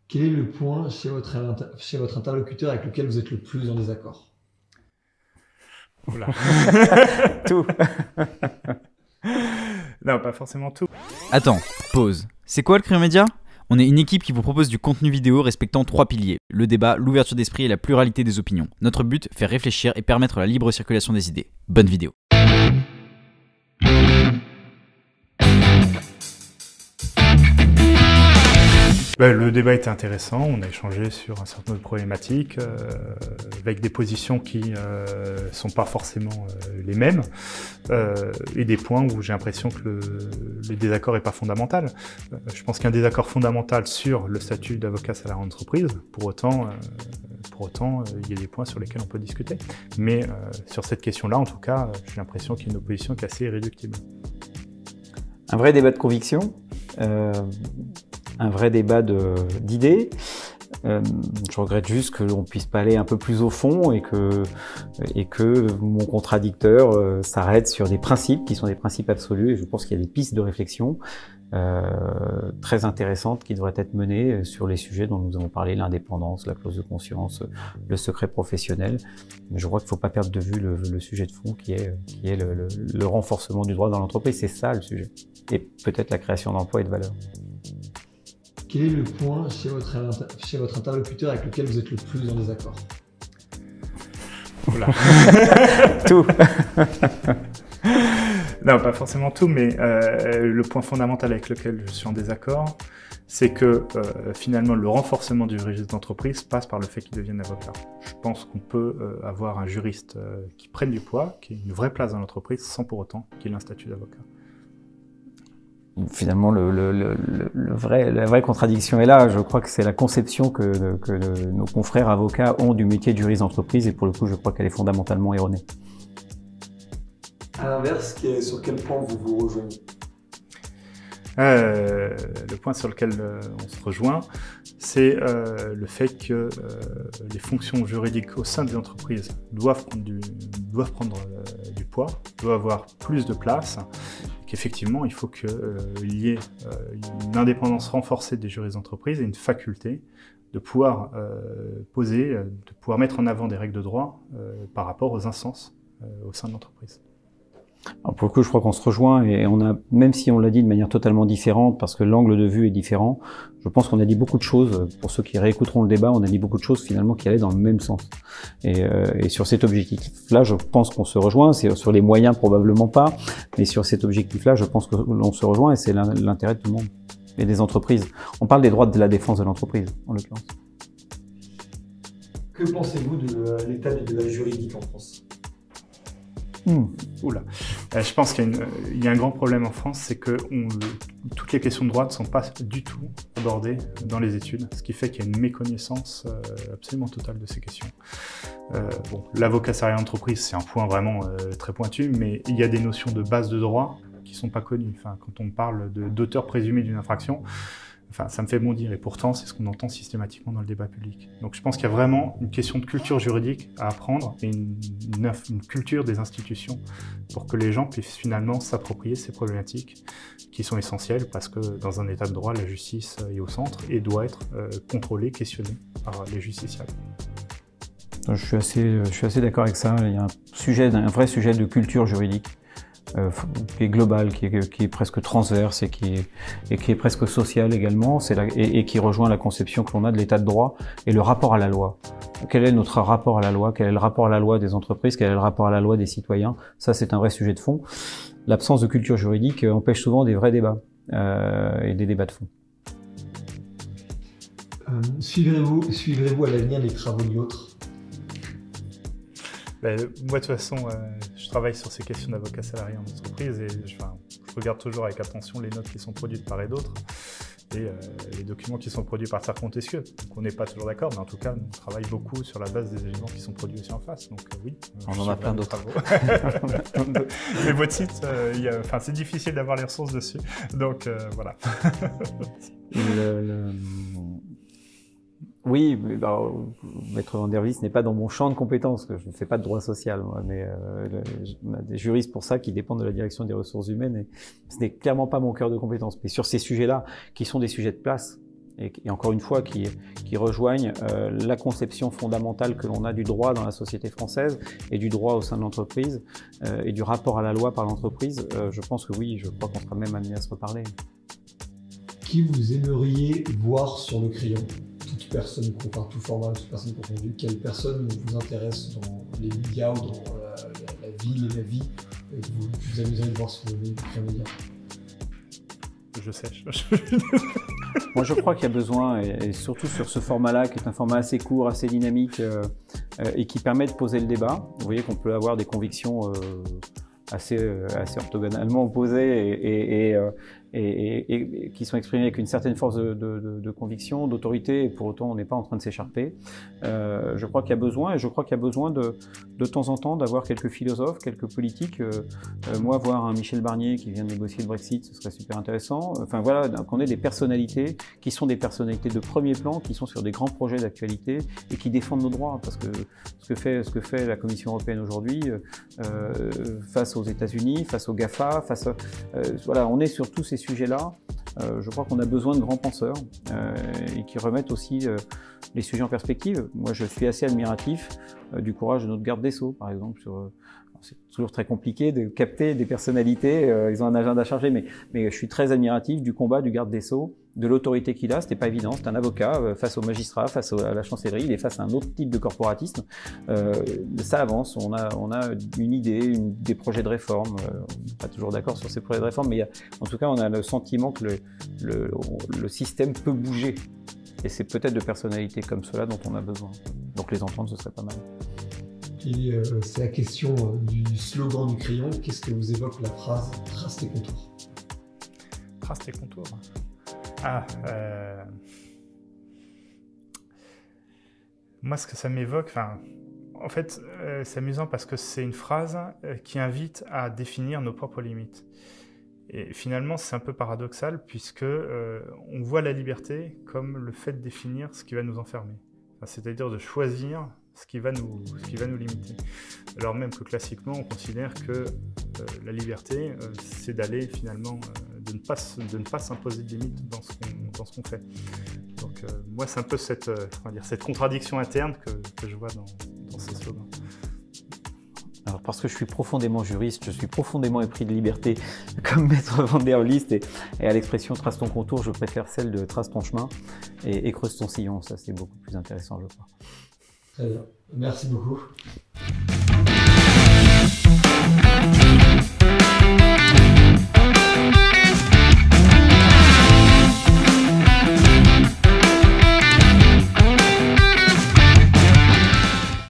Quel est le point chez votre interlocuteur avec lequel vous êtes le plus en désaccord? Oula. Tout. Non, pas forcément tout. Attends, pause. C'est quoi le Crayon Média? On est une équipe qui vous propose du contenu vidéo respectant 3 piliers: le débat, l'ouverture d'esprit et la pluralité des opinions. Notre but, faire réfléchir et permettre la libre circulation des idées. Bonne vidéo. Le débat était intéressant, on a échangé sur un certain nombre de problématiques, avec des positions qui sont pas forcément les mêmes, et des points où j'ai l'impression que le désaccord est pas fondamental. Je pense qu'un désaccord fondamental sur le statut d'avocat salarié en entreprise, pour autant, il y a des points sur lesquels on peut discuter. Mais sur cette question-là, en tout cas, j'ai l'impression qu'il y a une opposition qui est assez irréductible. Un vrai débat de conviction, un vrai débat d'idées. Je regrette juste que l'on puisse pas aller un peu plus au fond et que mon contradicteur s'arrête sur des principes qui sont des principes absolus. Et je pense qu'il y a des pistes de réflexion très intéressantes qui devraient être menées sur les sujets dont nous avons parlé: l'indépendance, la clause de conscience, le secret professionnel. Mais je crois qu'il ne faut pas perdre de vue le sujet de fond qui est le renforcement du droit dans l'entreprise. C'est ça le sujet. Et peut-être la création d'emplois et de valeur. Quel est le point chez votre interlocuteur avec lequel vous êtes le plus en désaccord? Oula. Tout. Non, pas forcément tout, mais le point fondamental avec lequel je suis en désaccord, c'est que finalement le renforcement du juriste d'entreprise passe par le fait qu'il devienne avocat. Je pense qu'on peut avoir un juriste qui prenne du poids, qui ait une vraie place dans l'entreprise, sans pour autant qu'il ait un statut d'avocat. Finalement, la vraie contradiction est là. Je crois que c'est la conception que nos confrères avocats ont du métier de juriste d'entreprise, et pour le coup, je crois qu'elle est fondamentalement erronée. À l'inverse, sur quel point vous vous rejoignez? Le point sur lequel on se rejoint, c'est le fait que les fonctions juridiques au sein des entreprises doivent prendre du poids, doivent avoir plus de place, qu'effectivement il faut qu'il y ait une indépendance renforcée des juristes d'entreprise et une faculté de pouvoir poser, de pouvoir mettre en avant des règles de droit par rapport aux instances au sein de l'entreprise. Alors pour le coup, je crois qu'on se rejoint, et on a, même si on l'a dit de manière totalement différente, parce que l'angle de vue est différent, je pense qu'on a dit beaucoup de choses. Pour ceux qui réécouteront le débat, on a dit beaucoup de choses finalement qui allaient dans le même sens. Et sur cet objectif-là, je pense qu'on se rejoint. C'est sur les moyens, probablement pas, mais sur cet objectif-là, je pense que l'on se rejoint, et c'est l'intérêt de tout le monde et des entreprises. On parle des droits de la défense de l'entreprise, en l'occurrence. Que pensez-vous de l'état du débat juridique en France? Oula. Je pense qu'il y a un grand problème en France, c'est que toutes les questions de droit ne sont pas du tout abordées dans les études, ce qui fait qu'il y a une méconnaissance absolument totale de ces questions. L'avocat salarié entreprise, c'est un point vraiment très pointu, mais il y a des notions de base de droit qui ne sont pas connues. Enfin, quand on parle d'auteur présumé d'une infraction, ça me fait bondir, et pourtant c'est ce qu'on entend systématiquement dans le débat public. Donc je pense qu'il y a vraiment une question de culture juridique à apprendre, et une culture des institutions pour que les gens puissent finalement s'approprier ces problématiques qui sont essentielles, parce que dans un état de droit, la justice est au centre et doit être contrôlée, questionnée par les justiciables. Je suis assez d'accord avec ça. Il y a un vrai sujet de culture juridique qui est global, qui est presque transverse, et qui est presque social également, et qui rejoint la conception que l'on a de l'état de droit et le rapport à la loi. Quel est notre rapport à la loi? Quel est le rapport à la loi des entreprises? Quel est le rapport à la loi des citoyens? Ça, c'est un vrai sujet de fond. L'absence de culture juridique empêche souvent des vrais débats et des débats de fond. Suivrez-vous à l'avenir les travaux de l'autre? Moi, de toute façon, je travaille sur ces questions d'avocat salarié en entreprise, et je regarde toujours avec attention les notes qui sont produites par et d'autres, et les documents qui sont produits par Cercle Montesquieu. Donc on n'est pas toujours d'accord, mais en tout cas, on travaille beaucoup sur la base des éléments qui sont produits aussi en face. Donc oui, on en a plein d'autres. Mais votre site, c'est difficile d'avoir les ressources dessus. Donc voilà. Oui, Maître Van der Vlis n'est pas dans mon champ de compétences, que je ne fais pas de droit social, moi, mais on a des juristes pour ça qui dépendent de la direction des ressources humaines, et ce n'est clairement pas mon cœur de compétences. Mais sur ces sujets-là, qui sont des sujets de place, et encore une fois qui rejoignent la conception fondamentale que l'on a du droit dans la société française et du droit au sein de l'entreprise et du rapport à la loi par l'entreprise. Je pense que oui, je crois qu'on sera même amené à se reparler. Qui vous aimeriez voir sur le crayon? Toute personne, enfin tout format, toute personne confondue. Quelle personne vous intéresse dans les médias ou dans la ville et la vie que vous aimeriez voir sur le crayon média? Je sais. Moi, je crois qu'il y a besoin, et surtout sur ce format-là, qui est un format assez court, assez dynamique, et qui permet de poser le débat. Vous voyez qu'on peut avoir des convictions assez orthogonalement opposées et qui sont exprimées avec une certaine force de conviction, d'autorité, et pour autant on n'est pas en train de s'écharper. Je crois qu'il y a besoin, et je crois qu'il y a besoin de temps en temps d'avoir quelques philosophes, quelques politiques. Moi, voir un Michel Barnier qui vient de négocier le Brexit, ce serait super intéressant. Enfin voilà, qu'on ait des personnalités qui sont des personnalités de premier plan, qui sont sur des grands projets d'actualité et qui défendent nos droits, parce que ce que fait la Commission européenne aujourd'hui face aux États-Unis, face aux GAFA, voilà, on est sur tous ces sujets-là. Je crois qu'on a besoin de grands penseurs et qui remettent aussi les sujets en perspective. Moi, je suis assez admiratif du courage de notre garde des Sceaux, par exemple. C'est toujours très compliqué de capter des personnalités, ils ont un agenda chargé, mais je suis très admiratif du combat du garde des Sceaux, de l'autorité qu'il a. C'était pas évident, c'est un avocat face aux magistrats, face à la chancellerie, il est face à un autre type de corporatisme. Ça avance, on a une idée, des projets de réforme, pas toujours d'accord sur ces projets de réforme, mais en tout cas on a le sentiment que le système peut bouger. Et c'est peut-être de personnalités comme cela dont on a besoin. Donc les entendre, ce serait pas mal. Et c'est la question du slogan du crayon. Qu'est-ce que vous évoque la phrase « trace tes contours » ? Trace tes contours. Moi, ce que ça m'évoque, en fait, c'est amusant parce que c'est une phrase qui invite à définir nos propres limites. Et finalement, c'est un peu paradoxal puisque on voit la liberté comme le fait de définir ce qui va nous enfermer. C'est-à-dire de choisir ce qui va nous limiter. Alors même que classiquement, on considère que la liberté, c'est d'aller finalement, de ne pas s'imposer de limites dans ce qu'on fait. Donc moi, c'est un peu cette contradiction interne que je vois dans ces slogans. Alors parce que je suis profondément juriste, je suis profondément épris de liberté, comme Maître Van der List, et à l'expression « trace ton contour », je préfère celle de « trace ton chemin » et « creuse ton sillon ». Ça, c'est beaucoup plus intéressant, je crois. Très bien. Merci beaucoup.